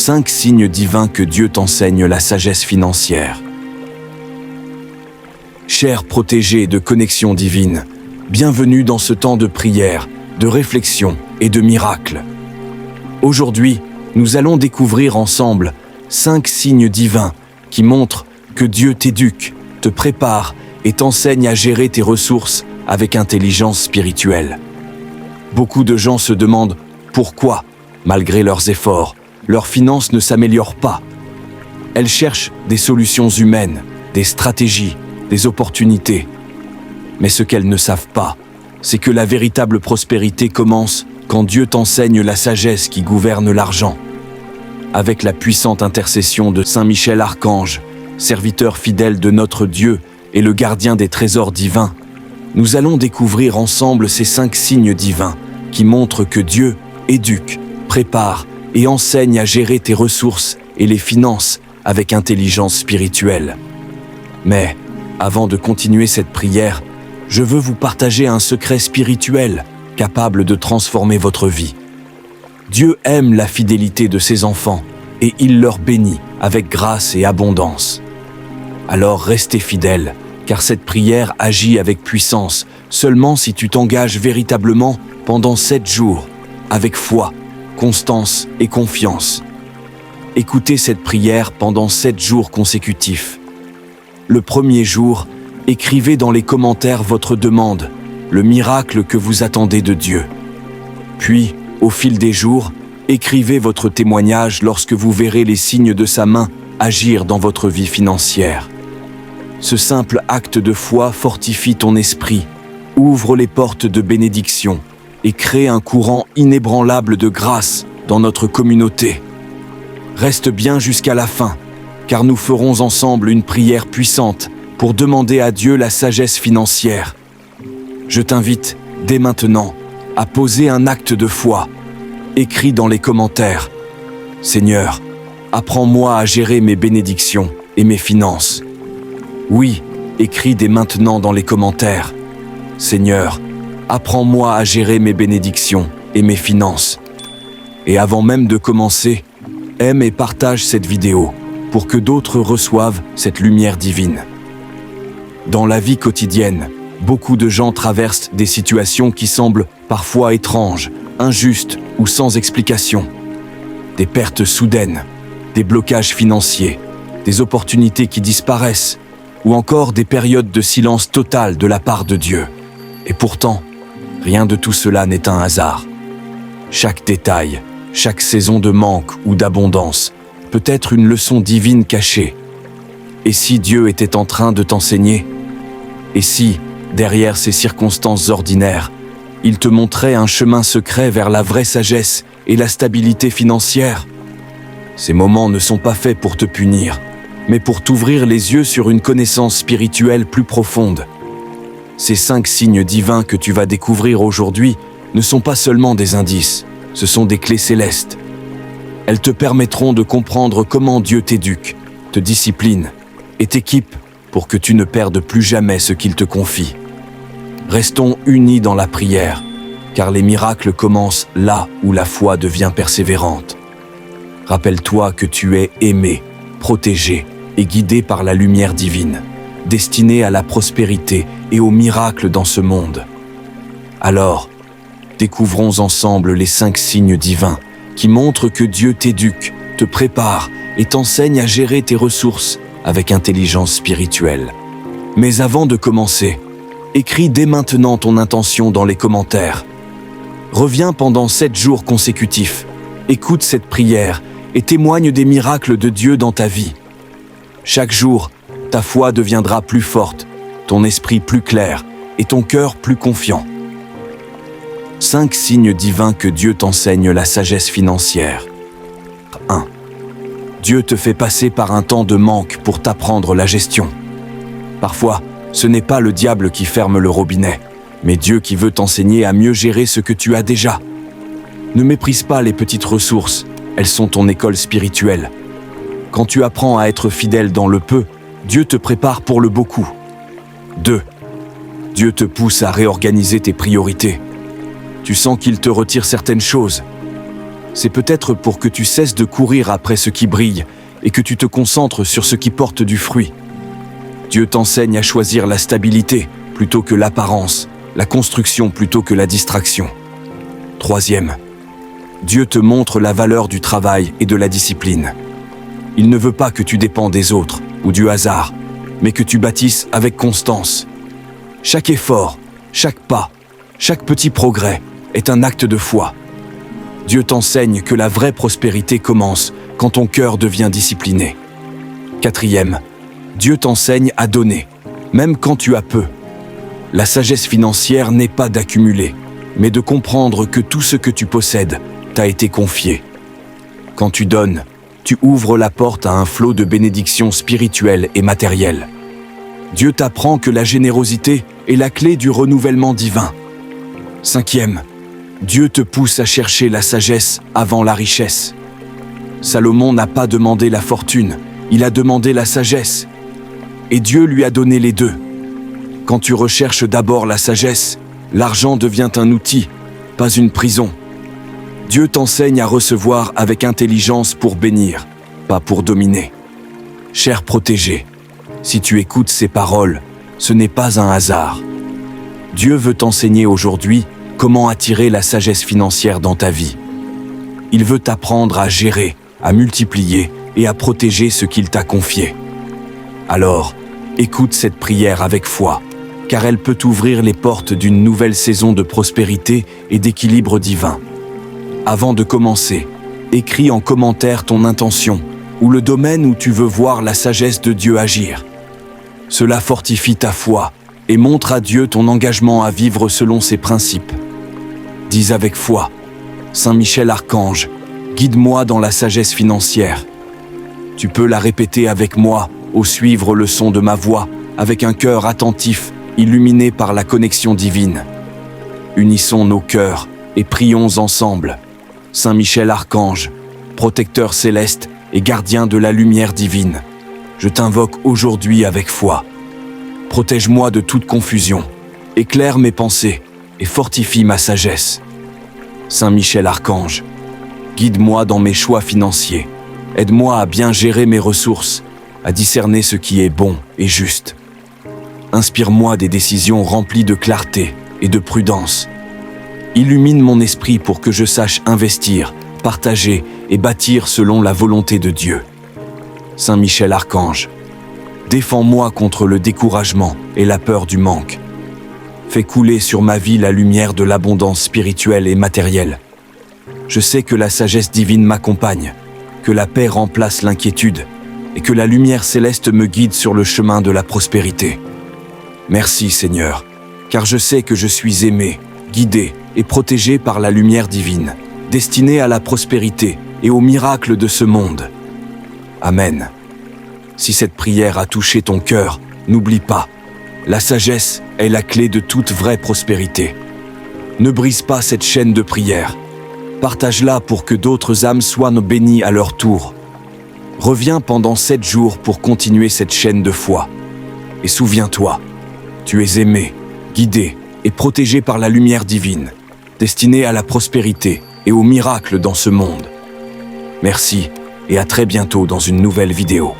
5 signes divins que Dieu t'enseigne la sagesse financière. Chers protégés de connexion divine, bienvenue dans ce temps de prière, de réflexion et de miracle. Aujourd'hui, nous allons découvrir ensemble 5 signes divins qui montrent que Dieu t'éduque, te prépare et t'enseigne à gérer tes ressources avec intelligence spirituelle. Beaucoup de gens se demandent pourquoi, malgré leurs efforts, leurs finances ne s'améliorent pas. Elles cherchent des solutions humaines, des stratégies, des opportunités. Mais ce qu'elles ne savent pas, c'est que la véritable prospérité commence quand Dieu t'enseigne la sagesse qui gouverne l'argent. Avec la puissante intercession de Saint Michel Archange, serviteur fidèle de notre Dieu et le gardien des trésors divins, nous allons découvrir ensemble ces 5 signes divins qui montrent que Dieu éduque, prépare et enseigne à gérer tes ressources et les finances avec intelligence spirituelle. Mais, avant de continuer cette prière, je veux vous partager un secret spirituel capable de transformer votre vie. Dieu aime la fidélité de ses enfants et il leur bénit avec grâce et abondance. Alors restez fidèles, car cette prière agit avec puissance seulement si tu t'engages véritablement pendant 7 jours, avec foi, constance et confiance. Écoutez cette prière pendant 7 jours consécutifs. Le premier jour, écrivez dans les commentaires votre demande, le miracle que vous attendez de Dieu. Puis, au fil des jours, écrivez votre témoignage lorsque vous verrez les signes de sa main agir dans votre vie financière. Ce simple acte de foi fortifie ton esprit, ouvre les portes de bénédiction et crée un courant inébranlable de grâce dans notre communauté. Reste bien jusqu'à la fin, car nous ferons ensemble une prière puissante pour demander à Dieu la sagesse financière. Je t'invite, dès maintenant, à poser un acte de foi. Écris dans les commentaires « Seigneur, apprends-moi à gérer mes bénédictions et mes finances. » Oui, écris dès maintenant dans les commentaires « Seigneur, apprends-moi à gérer mes bénédictions et mes finances. » Et avant même de commencer, aime et partage cette vidéo pour que d'autres reçoivent cette lumière divine. Dans la vie quotidienne, beaucoup de gens traversent des situations qui semblent parfois étranges, injustes ou sans explication. Des pertes soudaines, des blocages financiers, des opportunités qui disparaissent, ou encore des périodes de silence total de la part de Dieu. Et pourtant, rien de tout cela n'est un hasard. Chaque détail, chaque saison de manque ou d'abondance peut être une leçon divine cachée. Et si Dieu était en train de t'enseigner? Et si, derrière ces circonstances ordinaires, il te montrait un chemin secret vers la vraie sagesse et la stabilité financière? Ces moments ne sont pas faits pour te punir, mais pour t'ouvrir les yeux sur une connaissance spirituelle plus profonde. Ces 5 signes divins que tu vas découvrir aujourd'hui ne sont pas seulement des indices, ce sont des clés célestes. Elles te permettront de comprendre comment Dieu t'éduque, te discipline et t'équipe pour que tu ne perdes plus jamais ce qu'il te confie. Restons unis dans la prière, car les miracles commencent là où la foi devient persévérante. Rappelle-toi que tu es aimé, protégé et guidé par la lumière divine, destiné à la prospérité et aux miracles dans ce monde. Alors, découvrons ensemble les 5 signes divins qui montrent que Dieu t'éduque, te prépare et t'enseigne à gérer tes ressources avec intelligence spirituelle. Mais avant de commencer, écris dès maintenant ton intention dans les commentaires. Reviens pendant 7 jours consécutifs, écoute cette prière et témoigne des miracles de Dieu dans ta vie. Chaque jour, ta foi deviendra plus forte, ton esprit plus clair et ton cœur plus confiant. 5 signes divins que Dieu t'enseigne la sagesse financière. 1. Dieu te fait passer par un temps de manque pour t'apprendre la gestion. Parfois, ce n'est pas le diable qui ferme le robinet, mais Dieu qui veut t'enseigner à mieux gérer ce que tu as déjà. Ne méprise pas les petites ressources, elles sont ton école spirituelle. Quand tu apprends à être fidèle dans le peu, Dieu te prépare pour le beaucoup. 2. Dieu te pousse à réorganiser tes priorités. Tu sens qu'il te retire certaines choses. C'est peut-être pour que tu cesses de courir après ce qui brille et que tu te concentres sur ce qui porte du fruit. Dieu t'enseigne à choisir la stabilité plutôt que l'apparence, la construction plutôt que la distraction. Troisième, Dieu te montre la valeur du travail et de la discipline. Il ne veut pas que tu dépendes des autres ou du hasard, mais que tu bâtisses avec constance. Chaque effort, chaque pas, chaque petit progrès est un acte de foi. Dieu t'enseigne que la vraie prospérité commence quand ton cœur devient discipliné. Quatrième, Dieu t'enseigne à donner, même quand tu as peu. La sagesse financière n'est pas d'accumuler, mais de comprendre que tout ce que tu possèdes t'a été confié. Quand tu donnes, tu ouvres la porte à un flot de bénédictions spirituelles et matérielles. Dieu t'apprend que la générosité est la clé du renouvellement divin. Cinquième, Dieu te pousse à chercher la sagesse avant la richesse. Salomon n'a pas demandé la fortune, il a demandé la sagesse. Et Dieu lui a donné les deux. Quand tu recherches d'abord la sagesse, l'argent devient un outil, pas une prison. Dieu t'enseigne à recevoir avec intelligence pour bénir, pas pour dominer. Cher protégé, si tu écoutes ces paroles, ce n'est pas un hasard. Dieu veut t'enseigner aujourd'hui comment attirer la sagesse financière dans ta vie. Il veut t'apprendre à gérer, à multiplier et à protéger ce qu'il t'a confié. Alors, écoute cette prière avec foi, car elle peut t'ouvrir les portes d'une nouvelle saison de prospérité et d'équilibre divin. Avant de commencer, écris en commentaire ton intention ou le domaine où tu veux voir la sagesse de Dieu agir. Cela fortifie ta foi et montre à Dieu ton engagement à vivre selon ses principes. Dis avec foi, Saint Michel Archange, guide-moi dans la sagesse financière. Tu peux la répéter avec moi ou suivre le son de ma voix avec un cœur attentif, illuminé par la connexion divine. Unissons nos cœurs et prions ensemble. Saint Michel Archange, protecteur céleste et gardien de la lumière divine, je t'invoque aujourd'hui avec foi. Protège-moi de toute confusion, éclaire mes pensées et fortifie ma sagesse. Saint Michel Archange, guide-moi dans mes choix financiers. Aide-moi à bien gérer mes ressources, à discerner ce qui est bon et juste. Inspire-moi des décisions remplies de clarté et de prudence. Illumine mon esprit pour que je sache investir, partager et bâtir selon la volonté de Dieu. Saint Michel Archange, défends-moi contre le découragement et la peur du manque. Fais couler sur ma vie la lumière de l'abondance spirituelle et matérielle. Je sais que la sagesse divine m'accompagne, que la paix remplace l'inquiétude et que la lumière céleste me guide sur le chemin de la prospérité. Merci Seigneur, car je sais que je suis aimé, guidé et protégé par la lumière divine, destinée à la prospérité et aux miracles de ce monde. Amen. Si cette prière a touché ton cœur, n'oublie pas, la sagesse est la clé de toute vraie prospérité. Ne brise pas cette chaîne de prière. Partage-la pour que d'autres âmes soient bénies à leur tour. Reviens pendant 7 jours pour continuer cette chaîne de foi. Et souviens-toi, tu es aimé, guidé et protégé par la lumière divine, destinée à la prospérité et aux miracles dans ce monde. Merci et à très bientôt dans une nouvelle vidéo.